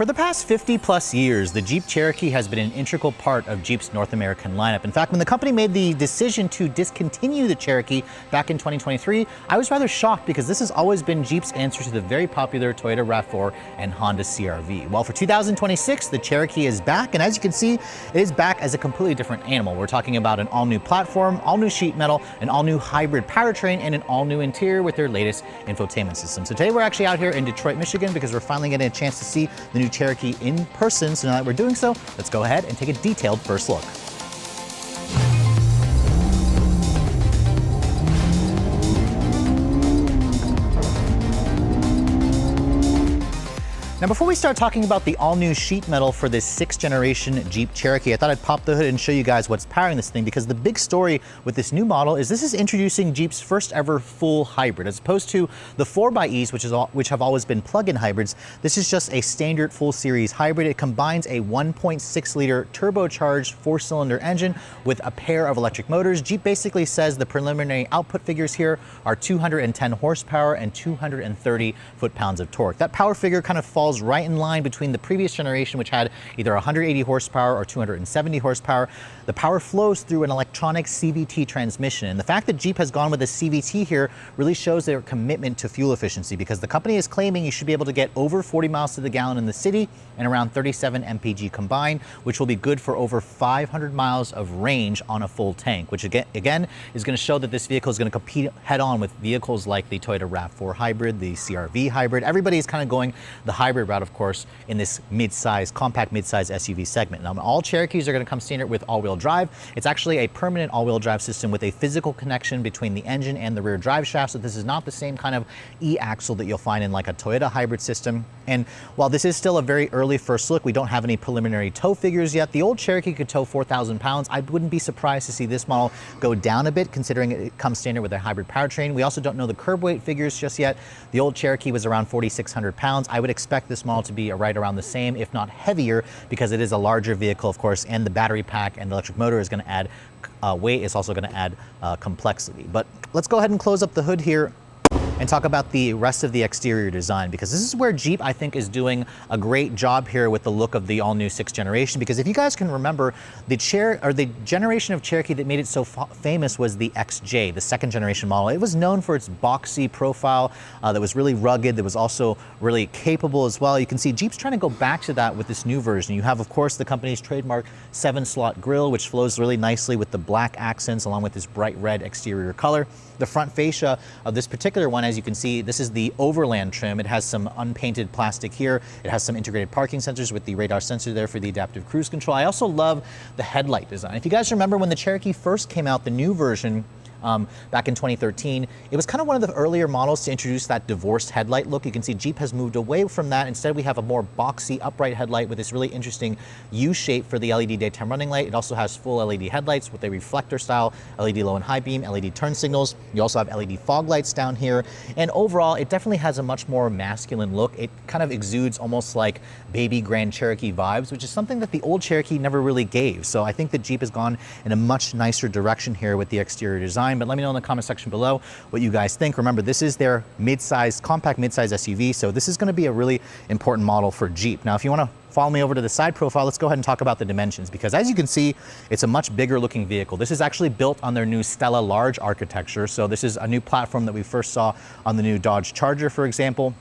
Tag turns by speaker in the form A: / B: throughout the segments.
A: For the past 50 plus years, the Jeep Cherokee has been an integral part of Jeep's North American lineup. In fact, when the company made the decision to discontinue the Cherokee back in 2023, I was rather shocked because this has always been Jeep's answer to the very popular Toyota RAV4 and Honda CR-V. Well, for 2026, the Cherokee is back, and as you can see, it is back as a completely different animal. We're talking about an all-new platform, all-new sheet metal, an all-new hybrid powertrain, and an all-new interior with their latest infotainment system. So today we're actually out here in Detroit, Michigan, because we're finally getting a chance to see the new Cherokee in person. So now that we're doing so, let's go ahead and take a detailed first look. Now, before we start talking about the all-new sheet metal for this 6th generation Jeep Cherokee, I thought I'd pop the hood and show you guys what's powering this thing, because the big story with this new model is this is introducing Jeep's first ever full hybrid. As opposed to the 4xEs, which have always been plug-in hybrids, this is just a standard full series hybrid. It combines a 1.6 liter turbocharged 4-cylinder engine with a pair of electric motors. Jeep basically says the preliminary output figures here are 210 horsepower and 230 foot-pounds of torque. That power figure kind of falls right in line between the previous generation, which had either 180 horsepower or 270 horsepower. The power flows through an electronic CVT transmission, and the fact that Jeep has gone with a CVT here really shows their commitment to fuel efficiency, because the company is claiming you should be able to get over 40 miles to the gallon in the city and around 37 mpg combined, which will be good for over 500 miles of range on a full tank, which again is going to show that this vehicle is going to compete head-on with vehicles like the Toyota RAV4 hybrid, the CR-V hybrid. Everybody is kind of going the hybrid route, of course, in this mid-size, compact mid-size SUV segment. Now, all Cherokees are going to come standard with all-wheel drive. It's actually a permanent all-wheel drive system with a physical connection between the engine and the rear drive shaft, so this is not the same kind of e-axle that you'll find in like a Toyota hybrid system. And while this is still a very early first look, we don't have any preliminary tow figures yet. The old Cherokee could tow 4,000 pounds. I wouldn't be surprised to see this model go down a bit, considering it comes standard with a hybrid powertrain. We also don't know the curb weight figures just yet. The old Cherokee was around 4,600 pounds. I would expect this model to be right around the same, if not heavier, because it is a larger vehicle, of course, and the battery pack and the electric motor is going to add weight. It's also going to add complexity. But let's go ahead and close up the hood here and talk about the rest of the exterior design, because this is where Jeep, I think, is doing a great job here with the look of the all-new 6th generation. Because if you guys can remember, the generation of Cherokee that made it so famous was the XJ, the 2nd generation model. It was known for its boxy profile that was really rugged, that was also really capable as well. You can see Jeep's trying to go back to that with this new version. You have, of course, the company's trademark 7-slot grille, which flows really nicely with the black accents along with this bright red exterior color. The front fascia of this particular one, as you can see, this is the Overland trim. It has some unpainted plastic here. It has some integrated parking sensors with the radar sensor there for the adaptive cruise control. I also love the headlight design. If you guys remember when the Cherokee first came out, the new version, back in 2013, it was kind of one of the earlier models to introduce that divorced headlight look. You can see Jeep has moved away from that. Instead, we have a more boxy upright headlight with this really interesting U shape for the LED daytime running light. It also has full LED headlights with a reflector style, LED low and high beam, LED turn signals. You also have LED fog lights down here. And overall, it definitely has a much more masculine look. It kind of exudes almost like baby Grand Cherokee vibes, which is something that the old Cherokee never really gave. So I think that Jeep has gone in a much nicer direction here with the exterior design. But let me know in the comment section below what you guys think. Remember, this is their mid-size, compact mid-size SUV, so this is going to be a really important model for Jeep. Now, if you want to follow me over to the side profile, let's go ahead and talk about the dimensions, because as you can see, it's a much bigger looking vehicle. This is actually built on their new STLA Large architecture, so this is a new platform that we first saw on the new Dodge Charger, for example.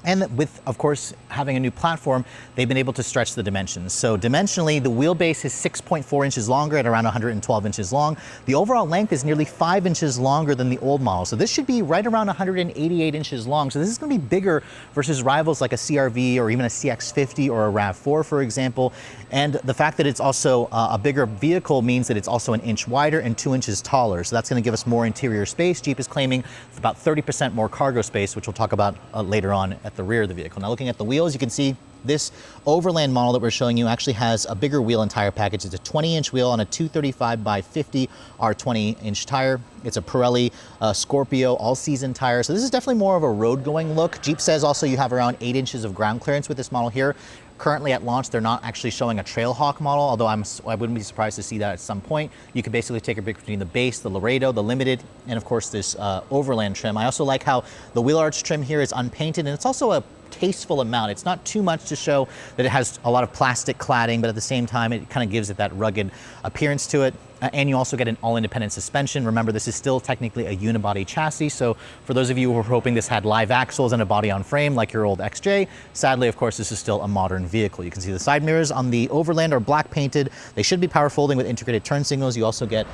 A: And with, of course, having a new platform, they've been able to stretch the dimensions. So dimensionally, the wheelbase is 6.4 inches longer at around 112 inches long. The overall length is nearly 5 inches longer than the old model. So this should be right around 188 inches long. So this is going to be bigger versus rivals like a CR-V or even a CX-50 or a RAV4, for example. And the fact that it's also a bigger vehicle means that it's also an inch wider and 2 inches taller. So that's going to give us more interior space. Jeep is claiming about 30% more cargo space, which we'll talk about later on at the rear of the vehicle. Now, looking at the wheels, you can see this Overland model that we're showing you actually has a bigger wheel and tire package. It's a 20-inch wheel on a 235 by 50 R20-inch tire. It's a Pirelli Scorpio all-season tire. So this is definitely more of a road-going look. Jeep says also you have around 8 inches of ground clearance with this model here. Currently at launch, they're not actually showing a Trailhawk model, although I wouldn't be surprised to see that at some point. You could basically take a pick between the base, the Laredo, the Limited, and of course this Overland trim. I also like how the wheel arch trim here is unpainted, and it's also a tasteful amount. It's not too much to show that it has a lot of plastic cladding, but at the same time, it kind of gives it that rugged appearance to it. And you also get an all-independent suspension. Remember, this is still technically a unibody chassis. So for those of you who were hoping this had live axles and a body on frame like your old XJ, sadly, of course, this is still a modern vehicle. You can see the side mirrors on the Overland are black painted. They should be power folding with integrated turn signals. You also get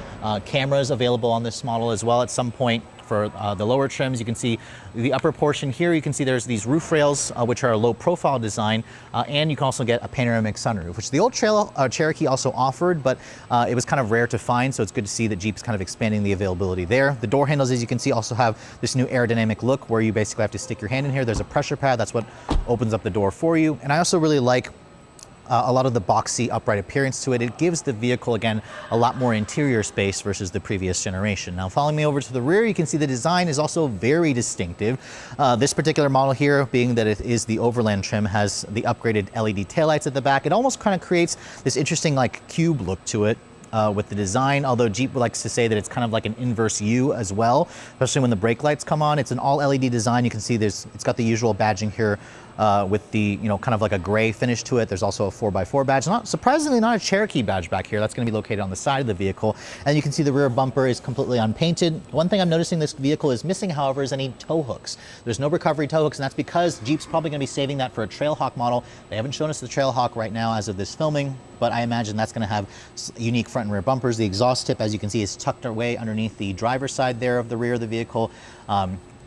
A: cameras available on this model as well at some point. For the lower trims, you can see the upper portion here. You can see there's these roof rails, which are a low profile design, and you can also get a panoramic sunroof, which the old Cherokee also offered, but it was kind of rare to find, so it's good to see that Jeep's kind of expanding the availability there. The door handles, as you can see, also have this new aerodynamic look where you basically have to stick your hand in here. There's a pressure pad, that's what opens up the door for you. And I also really like a lot of the boxy upright appearance to it. It gives the vehicle, again, a lot more interior space versus the previous generation. Now, following me over to the rear, you can see the design is also very distinctive. This particular model here, being that it is the Overland trim, has the upgraded LED taillights at the back. It almost kind of creates this interesting like cube look to it. With the design, although Jeep likes to say that it's kind of like an inverse U as well, especially when the brake lights come on. It's an all LED design. You can see it's got the usual badging here with the, kind of like a gray finish to it. There's also a 4x4 badge. Surprisingly, not a Cherokee badge back here. That's going to be located on the side of the vehicle. And you can see the rear bumper is completely unpainted. One thing I'm noticing this vehicle is missing, however, is any tow hooks. There's no recovery tow hooks, and that's because Jeep's probably going to be saving that for a Trailhawk model. They haven't shown us the Trailhawk right now as of this filming, but I imagine that's going to have unique front and rear bumpers. The exhaust tip, as you can see, is tucked away underneath the driver's side there of the rear of the vehicle.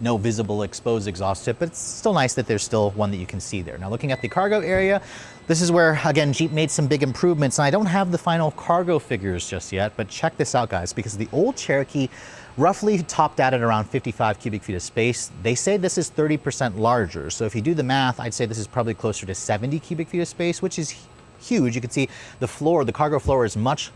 A: No visible exposed exhaust tip, but it's still nice that there's still one that you can see there. Now, looking at the cargo area, this is where, again, Jeep made some big improvements, and I don't have the final cargo figures just yet, but check this out, guys, because the old Cherokee roughly topped out at around 55 cubic feet of space. They say this is 30% larger, so if you do the math, I'd say this is probably closer to 70 cubic feet of space, which is huge. You can see the floor, the cargo floor is much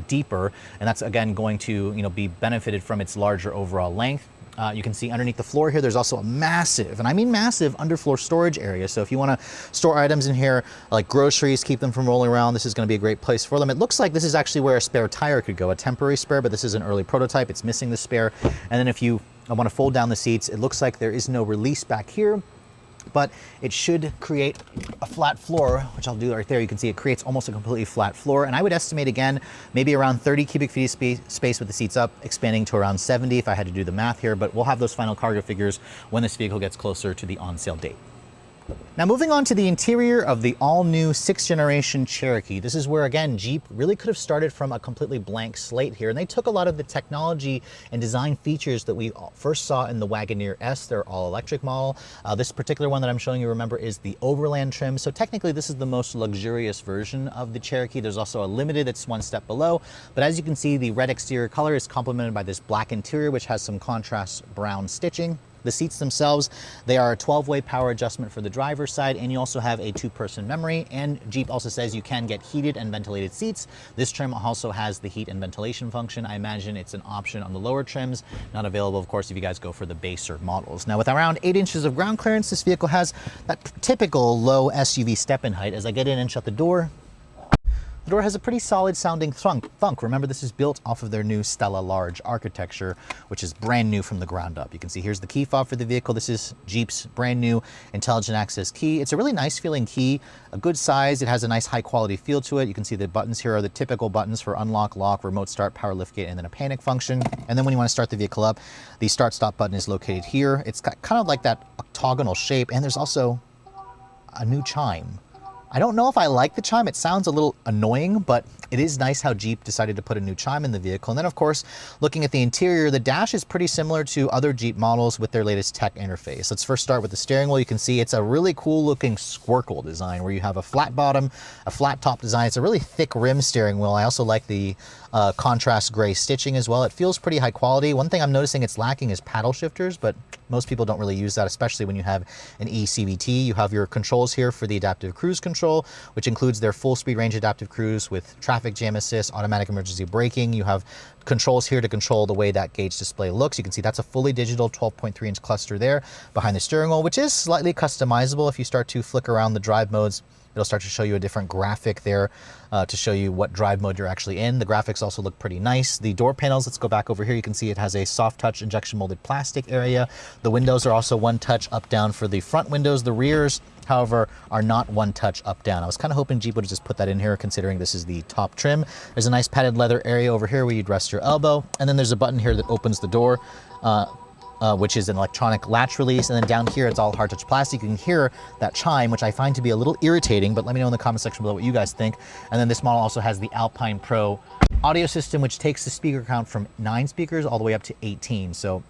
A: deeper, and that's, again, going to be benefited from its larger overall length. You can see underneath the floor here, there's also a massive, and I mean massive, underfloor storage area. So if you want to store items in here, like groceries, keep them from rolling around, this is going to be a great place for them. It looks like this is actually where a spare tire could go, a temporary spare, but this is an early prototype. It's missing the spare. And then if you want to fold down the seats, it looks like there is no release back here, but it should create a flat floor, which I'll do right there. You can see it creates almost a completely flat floor. And I would estimate, again, maybe around 30 cubic feet of space with the seats up, expanding to around 70 if I had to do the math here, but we'll have those final cargo figures when this vehicle gets closer to the on-sale date. Now, moving on to the interior of the all-new 6th generation Cherokee. This is where, again, Jeep really could have started from a completely blank slate here, and they took a lot of the technology and design features that we first saw in the Wagoneer S, their all-electric model. This particular one that I'm showing you, remember, is the Overland trim, so technically this is the most luxurious version of the Cherokee. There's also a Limited that's one step below, but as you can see, the red exterior color is complemented by this black interior, which has some contrast brown stitching. The seats themselves, they are a 12-way power adjustment for the driver's side, and you also have a 2-person memory, and Jeep also says you can get heated and ventilated seats. This trim also has the heat and ventilation function. I imagine it's an option on the lower trims, not available, of course, if you guys go for the baser models. Now, with around 8 inches of ground clearance, this vehicle has that typical low SUV step-in height. As I get in and shut the door, the door has a pretty solid sounding thunk. Remember, this is built off of their new STLA Large architecture, which is brand new from the ground up. You can see here's the key fob for the vehicle. This is Jeep's brand new intelligent access key. It's a really nice feeling key, a good size. It has a nice high quality feel to it. You can see the buttons here are the typical buttons for unlock, lock, remote start, power liftgate, and then a panic function. And then when you want to start the vehicle up, the start stop button is located here. It's got kind of like that octagonal shape, and there's also a new chime. I don't know if I like the chime. It sounds a little annoying, but it is nice how Jeep decided to put a new chime in the vehicle. And then, of course, looking at the interior, the dash is pretty similar to other Jeep models with their latest tech interface. Let's first start with the steering wheel. You can see it's a really cool looking squircle design where you have a flat bottom, a flat top design. It's a really thick rim steering wheel. I also like the contrast gray stitching as well. It feels pretty high quality. One thing I'm noticing it's lacking is paddle shifters, but most people don't really use that, especially when you have an eCVT. You have your controls here for the adaptive cruise control, which includes their full speed range adaptive cruise with traffic jam assist, automatic emergency braking. You have controls here to control the way that gauge display looks. You can see that's a fully digital 12.3 inch cluster there behind the steering wheel, which is slightly customizable if you start to flick around the drive modes. It'll start to show you a different graphic there to show you what drive mode you're actually in. The graphics also look pretty nice. The door panels, let's go back over here. You can see it has a soft touch injection molded plastic area. The windows are also one touch up down for the front windows. The rears, however, are not one touch up down. I was kind of hoping Jeep would have just put that in here, considering this is the top trim. There's a nice padded leather area over here where you'd rest your elbow. And then there's a button here that opens the door, which is an electronic latch release. And then down here, it's all hard touch plastic. You can hear that chime, which I find to be a little irritating, but let me know in the comment section below what you guys think. And then this model also has the Alpine Pro audio system, which takes the speaker count from 9 speakers all the way up to 18. So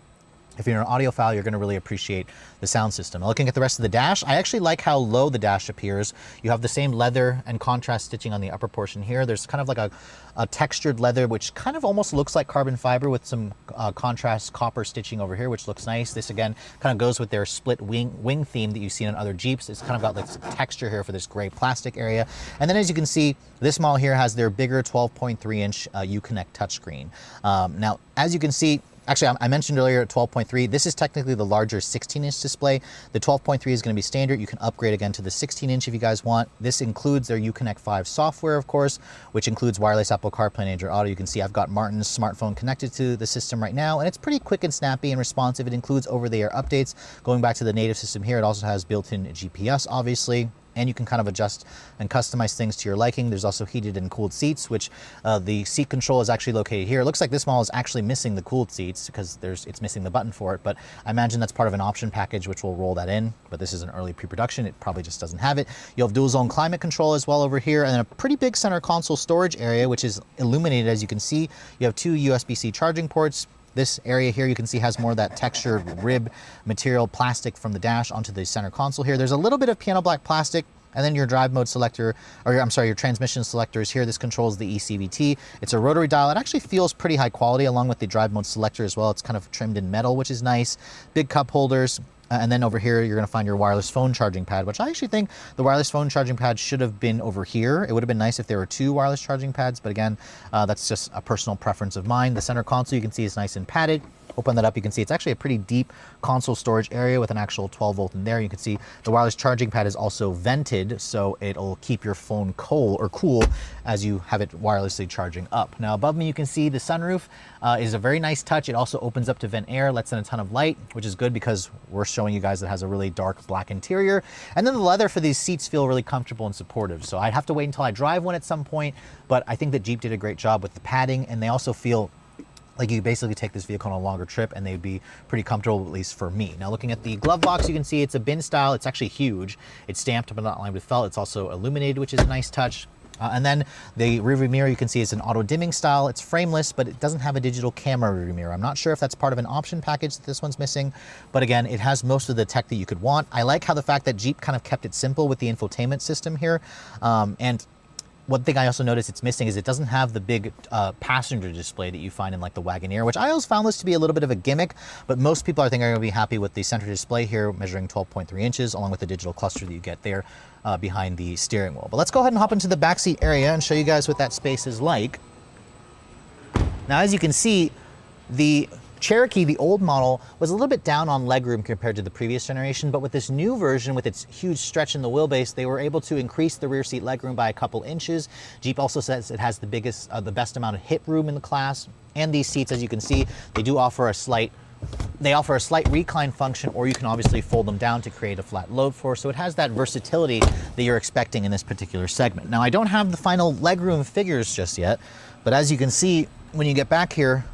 A: if you're an audiophile, you're going to really appreciate the sound system. Looking at the rest of the dash, I actually like how low the dash appears. You have the same leather and contrast stitching on the upper portion here. There's kind of like a textured leather, which kind of almost looks like carbon fiber with some contrast copper stitching over here, which looks nice. This again kind of goes with their split wing theme that you've seen in other Jeeps. It's kind of got this texture here for this gray plastic area. And then as you can see, this model here has their bigger 12.3-inch Uconnect touchscreen. Now, as you can see, actually, I mentioned earlier at 12.3, this is technically the larger 16-inch display. The 12.3 is going to be standard. You can upgrade again to the 16-inch if you guys want. This includes their Uconnect 5 software, of course, which includes wireless Apple CarPlay and Android Auto. You can see I've got Martin's smartphone connected to the system right now, and it's pretty quick and snappy and responsive. It includes over-the-air updates. Going back to the native system here, it also has built-in GPS, obviously. And you can kind of adjust and customize things to your liking. There's also heated and cooled seats, which the seat control is actually located here. It looks like this model is actually missing the cooled seats because it's missing the button for it, but I imagine that's part of an option package which will roll that in, but this is an early pre-production. It probably just doesn't have it. You'll have dual zone climate control as well over here, and then a pretty big center console storage area, which is illuminated. As you can see, you have 2 USB-C charging ports. This area here you can see has more of that textured rib material plastic from the dash onto the center console here. There's a little bit of piano black plastic, and then your drive mode selector, or I'm sorry, your transmission selector is here. This controls the ECVT. It's a rotary dial. It actually feels pretty high quality along with the drive mode selector as well. It's kind of trimmed in metal, which is nice. Big cup holders. And then over here, you're going to find your wireless phone charging pad, which I actually think the wireless phone charging pad should have been over here. It would have been nice if there were 2 wireless charging pads, but again, that's just a personal preference of mine. The center console, you can see, is nice and padded. Open that up, you can see it's actually a pretty deep console storage area with an actual 12 volt in there. You can see the wireless charging pad is also vented, so it'll keep your phone cool as you have it wirelessly charging up. Now above me, you can see the sunroof is a very nice touch. It also opens up to vent air, lets in a ton of light, which is good because we're showing you guys that it has a really dark black interior. And then the leather for these seats feel really comfortable and supportive. So I'd have to wait until I drive one at some point, but I think that Jeep did a great job with the padding, and they also feel like you basically take this vehicle on a longer trip and they'd be pretty comfortable, at least for me. Now looking at the glove box, you can see it's a bin style. It's actually huge. It's stamped but not lined with felt. It's also illuminated, which is a nice touch. And then the rearview mirror, you can see it's an auto dimming style. It's frameless, but it doesn't have a digital camera rearview mirror. I'm not sure if that's part of an option package that this one's missing, but again, it has most of the tech that you could want. I like how the fact that Jeep kind of kept it simple with the infotainment system here. And one thing I also noticed it's missing is it doesn't have the big passenger display that you find in like the Wagoneer, which I always found this to be a little bit of a gimmick, but most people I think are going to be happy with the center display here measuring 12.3 inches along with the digital cluster that you get there behind the steering wheel. But let's go ahead and hop into the backseat area and show you guys what that space is like. Now, as you can see, the Cherokee, the old model, was a little bit down on legroom compared to the previous generation, but with this new version, with its huge stretch in the wheelbase, they were able to increase the rear seat legroom by a couple inches. Jeep also says it has the best amount of hip room in the class, and these seats, as you can see, they offer a slight recline function, or you can obviously fold them down to create a flat load floor. So it has that versatility that you're expecting in this particular segment. Now, I don't have the final legroom figures just yet, but as you can see, when you get back here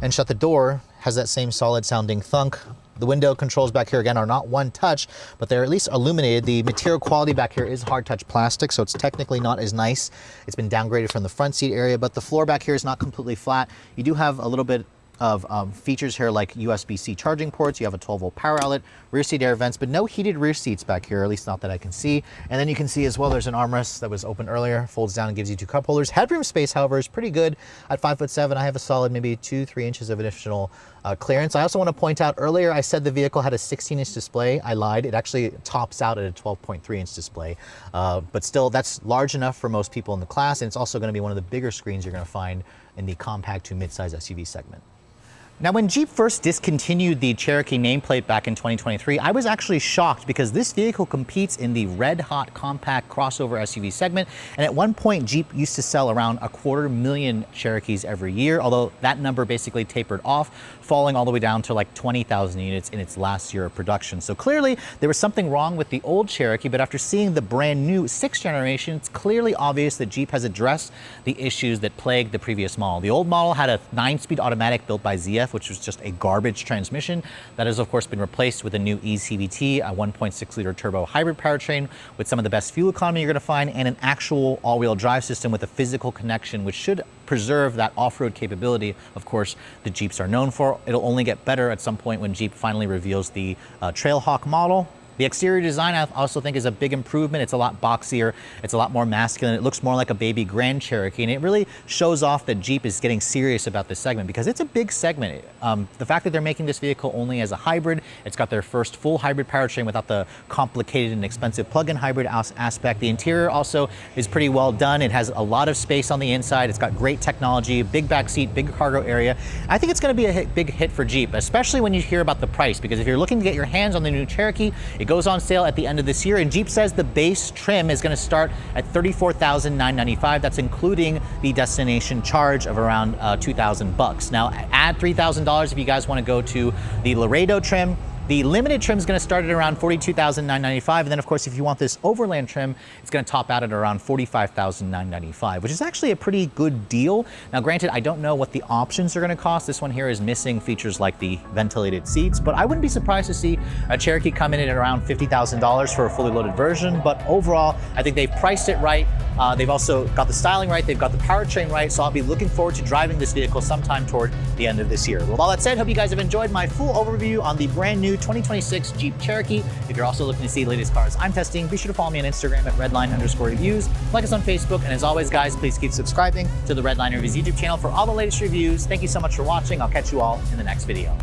A: and shut the door, has that same solid sounding thunk. The window controls back here again are not one touch, but they're at least illuminated. The material quality back here is hard touch plastic, so it's technically not as nice. It's been downgraded from the front seat area, but the floor back here is not completely flat. You do have a little bit of features here like USB-C charging ports. You have a 12-volt power outlet, rear seat air vents, but no heated rear seats back here, at least not that I can see. And then you can see as well there's an armrest that was open earlier, folds down and gives you 2 cup holders. Headroom space, however, is pretty good. At 5'7", I have a solid maybe 2-3 inches of additional clearance. I also want to point out, earlier I said the vehicle had a 16-inch display. I lied. It actually tops out at a 12.3-inch display, but still that's large enough for most people in the class, and it's also going to be one of the bigger screens you're going to find in the compact to midsize SUV segment. Now, when Jeep first discontinued the Cherokee nameplate back in 2023, I was actually shocked because this vehicle competes in the red-hot compact crossover SUV segment. And at one point, Jeep used to sell around 250,000 Cherokees every year, although that number basically tapered off, falling all the way down to like 20,000 units in its last year of production. So clearly, there was something wrong with the old Cherokee, but after seeing the brand new 6th generation, it's clearly obvious that Jeep has addressed the issues that plagued the previous model. The old model had a 9-speed automatic built by ZF, which was just a garbage transmission. That has, of course, been replaced with a new eCVT, a 1.6-liter turbo hybrid powertrain with some of the best fuel economy you're going to find, and an actual all-wheel drive system with a physical connection, which should preserve that off-road capability, of course, the Jeeps are known for. It'll only get better at some point when Jeep finally reveals the Trailhawk model. The exterior design, I also think, is a big improvement. It's a lot boxier. It's a lot more masculine. It looks more like a baby Grand Cherokee, and it really shows off that Jeep is getting serious about this segment because it's a big segment. The fact that they're making this vehicle only as a hybrid, it's got their first full hybrid powertrain without the complicated and expensive plug-in hybrid aspect. The interior also is pretty well done. It has a lot of space on the inside. It's got great technology, big back seat, big cargo area. I think it's going to be a big hit for Jeep, especially when you hear about the price, because if you're looking to get your hands on the new Cherokee, it goes on sale at the end of this year, and Jeep says the base trim is going to start at $34,995. That's including the destination charge of around $2,000. Now, add $3,000 if you guys want to go to the Laredo trim. The limited trim is going to start at around $42,995, and then of course if you want this overland trim, it's going to top out at around $45,995, which is actually a pretty good deal. Now granted, I don't know what the options are going to cost. This one here is missing features like the ventilated seats, but I wouldn't be surprised to see a Cherokee come in at around $50,000 for a fully loaded version. But overall, I think they've priced it right. They've also got the styling right, they've got the powertrain right, so I'll be looking forward to driving this vehicle sometime toward the end of this year. With all that said, hope you guys have enjoyed my full overview on the brand new 2026 Jeep Cherokee. If you're also looking to see the latest cars I'm testing, be sure to follow me on Instagram at redline_reviews, like us on Facebook, and as always guys, please keep subscribing to the Redline Reviews YouTube channel for all the latest reviews. Thank you so much for watching. I'll catch you all in the next video.